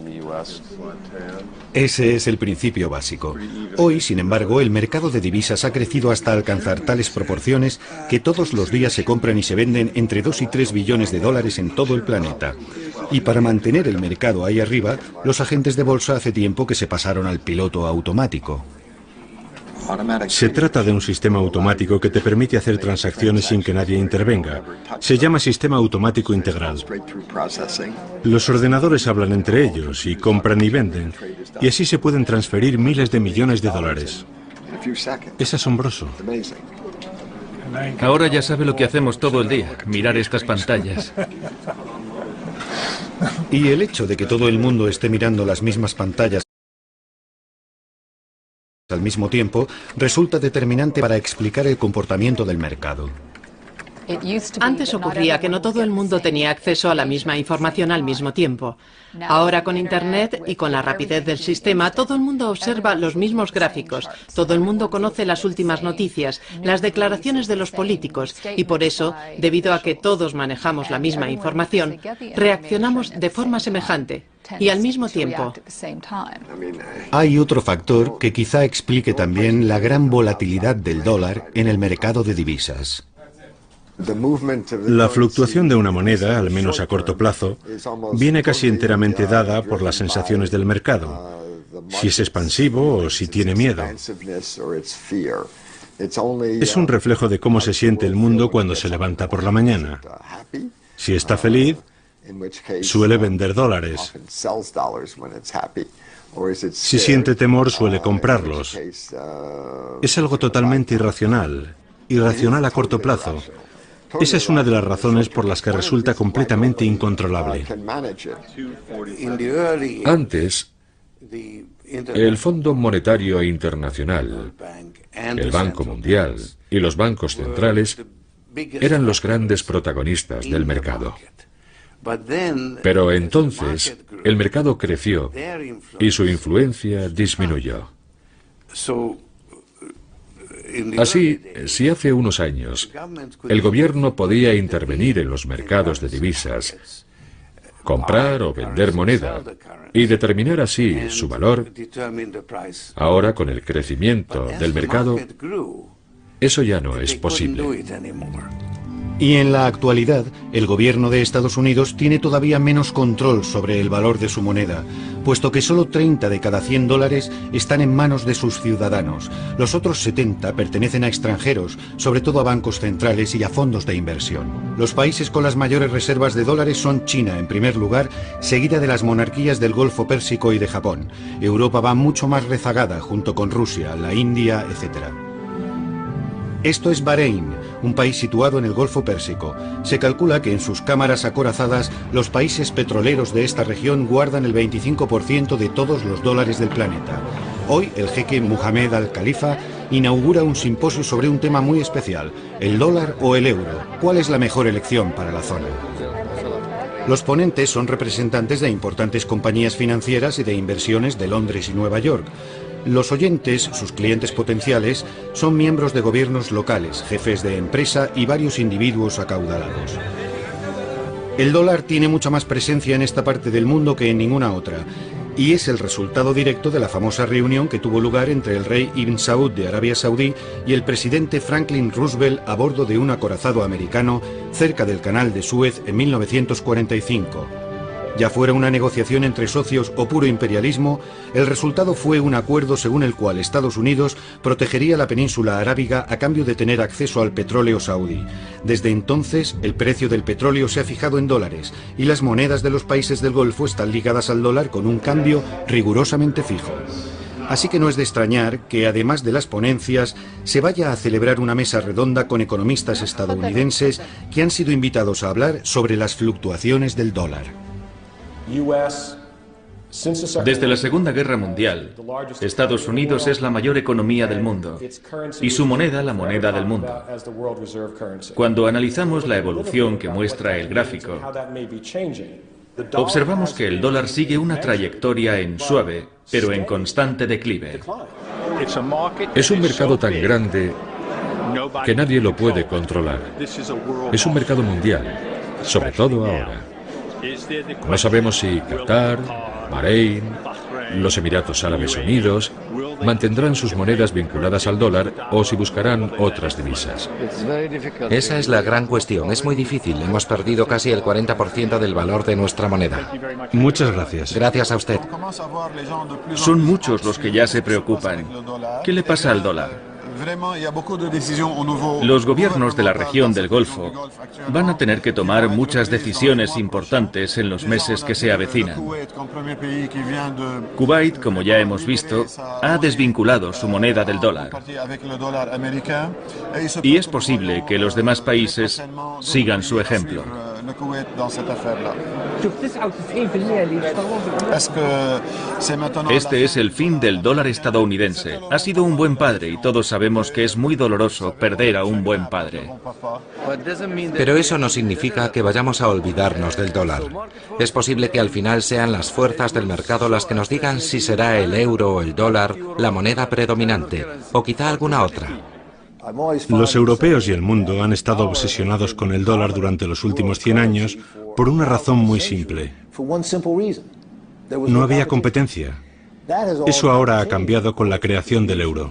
Ese es el principio básico. Hoy, sin embargo, el mercado de divisas ha crecido hasta alcanzar tales proporciones que todos los días se compran y se venden entre 2 y 3 billones de dólares en todo el planeta. Y para mantener el mercado ahí arriba, los agentes de bolsa hace tiempo que se pasaron al piloto automático. Se trata de un sistema automático que te permite hacer transacciones sin que nadie intervenga. Se llama sistema automático integral. Los ordenadores hablan entre ellos y compran y venden, y así se pueden transferir miles de millones de dólares. Es asombroso. Ahora ya sabe lo que hacemos todo el día, mirar estas pantallas. Y el hecho de que todo el mundo esté mirando las mismas pantallas al mismo tiempo resulta determinante para explicar el comportamiento del mercado. Antes ocurría que no todo el mundo tenía acceso a la misma información al mismo tiempo. Ahora con Internet y con la rapidez del sistema, todo el mundo observa los mismos gráficos, todo el mundo conoce las últimas noticias, las declaraciones de los políticos y por eso, debido a que todos manejamos la misma información, reaccionamos de forma semejante y al mismo tiempo. Hay otro factor que quizá explique también la gran volatilidad del dólar en el mercado de divisas. La fluctuación de una moneda, al menos a corto plazo, viene casi enteramente dada por las sensaciones del mercado, si es expansivo o si tiene miedo. Es un reflejo de cómo se siente el mundo cuando se levanta por la mañana. Si está feliz, suele vender dólares. Si siente temor, suele comprarlos. Es algo totalmente irracional a corto plazo. Esa es una de las razones por las que resulta completamente incontrolable. Antes, el Fondo Monetario Internacional, el Banco Mundial y los bancos centrales eran los grandes protagonistas del mercado. Pero entonces el mercado creció y su influencia disminuyó. Así, si hace unos años el gobierno podía intervenir en los mercados de divisas, comprar o vender moneda y determinar así su valor, ahora con el crecimiento del mercado, eso ya no es posible. Y en la actualidad, el gobierno de Estados Unidos tiene todavía menos control sobre el valor de su moneda, puesto que solo 30 de cada 100 dólares están en manos de sus ciudadanos. Los otros 70 pertenecen a extranjeros, sobre todo a bancos centrales y a fondos de inversión. Los países con las mayores reservas de dólares son China, en primer lugar, seguida de las monarquías del Golfo Pérsico y de Japón. Europa va mucho más rezagada, junto con Rusia, la India, etc. Esto es Bahrein, un país situado en el Golfo Pérsico. Se calcula que en sus cámaras acorazadas los países petroleros de esta región guardan el 25% de todos los dólares del planeta. Hoy el jeque Mohammed Al-Khalifa inaugura un simposio sobre un tema muy especial, el dólar o el euro. ¿Cuál es la mejor elección para la zona? Los ponentes son representantes de importantes compañías financieras y de inversiones de Londres y Nueva York. Los oyentes, sus clientes potenciales, son miembros de gobiernos locales, jefes de empresa y varios individuos acaudalados. El dólar tiene mucha más presencia en esta parte del mundo que en ninguna otra, y es el resultado directo de la famosa reunión que tuvo lugar entre el rey Ibn Saud de Arabia Saudí y el presidente Franklin Roosevelt a bordo de un acorazado americano cerca del Canal de Suez en 1945. Ya fuera una negociación entre socios o puro imperialismo, el resultado fue un acuerdo según el cual Estados Unidos protegería la península arábiga a cambio de tener acceso al petróleo saudí. Desde entonces, el precio del petróleo se ha fijado en dólares y las monedas de los países del Golfo están ligadas al dólar con un cambio rigurosamente fijo. Así que no es de extrañar que, además de las ponencias, se vaya a celebrar una mesa redonda con economistas estadounidenses que han sido invitados a hablar sobre las fluctuaciones del dólar. Desde la Segunda Guerra Mundial, Estados Unidos es la mayor economía del mundo y su moneda la moneda del mundo. Cuando analizamos la evolución que muestra el gráfico, observamos que el dólar sigue una trayectoria en suave, pero en constante declive. Es un mercado tan grande que nadie lo puede controlar. Es un mercado mundial, sobre todo ahora. No sabemos si Qatar, Bahrein, los Emiratos Árabes Unidos mantendrán sus monedas vinculadas al dólar o si buscarán otras divisas. Esa es la gran cuestión. Es muy difícil. Hemos perdido casi el 40% del valor de nuestra moneda. Muchas gracias. Gracias a usted. Son muchos los que ya se preocupan. ¿Qué le pasa al dólar? Los gobiernos de la región del Golfo van a tener que tomar muchas decisiones importantes en los meses que se avecinan. Kuwait, como ya hemos visto, ha desvinculado su moneda del dólar. Y es posible que los demás países sigan su ejemplo. Este es el fin del dólar estadounidense. Ha sido un buen padre y todos sabemos que es muy doloroso perder a un buen padre. Pero eso no significa que vayamos a olvidarnos del dólar. Es posible que al final sean las fuerzas del mercado las que nos digan si será el euro o el dólar la moneda predominante, o quizá alguna otra. Los europeos y el mundo han estado obsesionados con el dólar durante los últimos 100 años por una razón muy simple. No había competencia. Eso ahora ha cambiado con la creación del euro.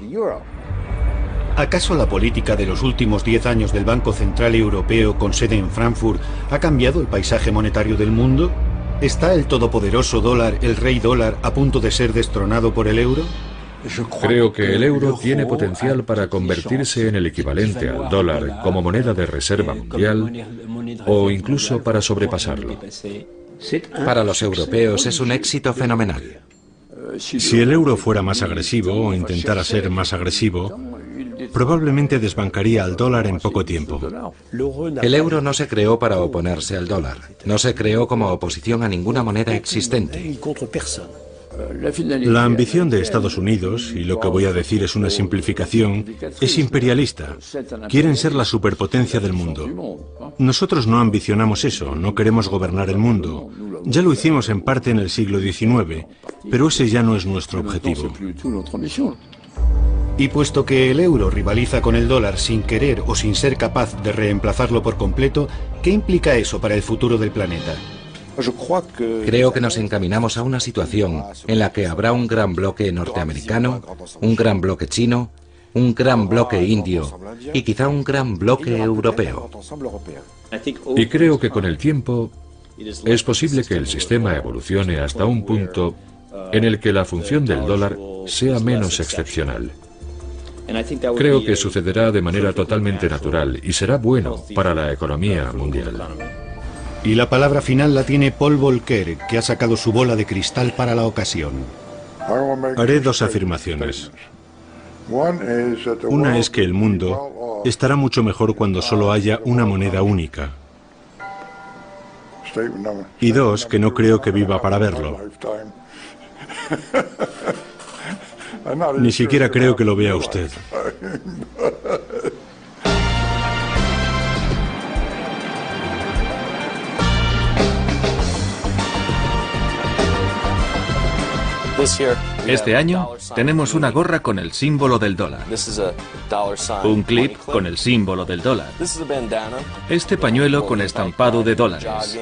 ¿Acaso la política de los últimos 10 años del Banco Central Europeo con sede en Frankfurt ha cambiado el paisaje monetario del mundo? ¿Está el todopoderoso dólar, el rey dólar, a punto de ser destronado por el euro? Creo que el euro tiene potencial para convertirse en el equivalente al dólar como moneda de reserva mundial o incluso para sobrepasarlo. Para los europeos es un éxito fenomenal. Si el euro fuera más agresivo o intentara ser más agresivo, probablemente desbancaría al dólar en poco tiempo. El euro no se creó para oponerse al dólar. No se creó como oposición a ninguna moneda existente. La ambición de Estados Unidos, y lo que voy a decir es una simplificación, es imperialista. Quieren ser la superpotencia del mundo. Nosotros no ambicionamos eso, no queremos gobernar el mundo. Ya lo hicimos en parte en el siglo XIX, pero ese ya no es nuestro objetivo. Y puesto que el euro rivaliza con el dólar sin querer o sin ser capaz de reemplazarlo por completo, ¿qué implica eso para el futuro del planeta? Creo que nos encaminamos a una situación en la que habrá un gran bloque norteamericano, un gran bloque chino, un gran bloque indio y quizá un gran bloque europeo. Y creo que con el tiempo es posible que el sistema evolucione hasta un punto en el que la función del dólar sea menos excepcional. Creo que sucederá de manera totalmente natural y será bueno para la economía mundial. Y la palabra final la tiene Paul Volcker, que ha sacado su bola de cristal para la ocasión. Haré dos afirmaciones. Una es que el mundo estará mucho mejor cuando solo haya una moneda única. Y dos, que no creo que viva para verlo. Ni siquiera creo que lo vea usted. Este año tenemos una gorra con el símbolo del dólar, un clip con el símbolo del dólar, este pañuelo con estampado de dólares,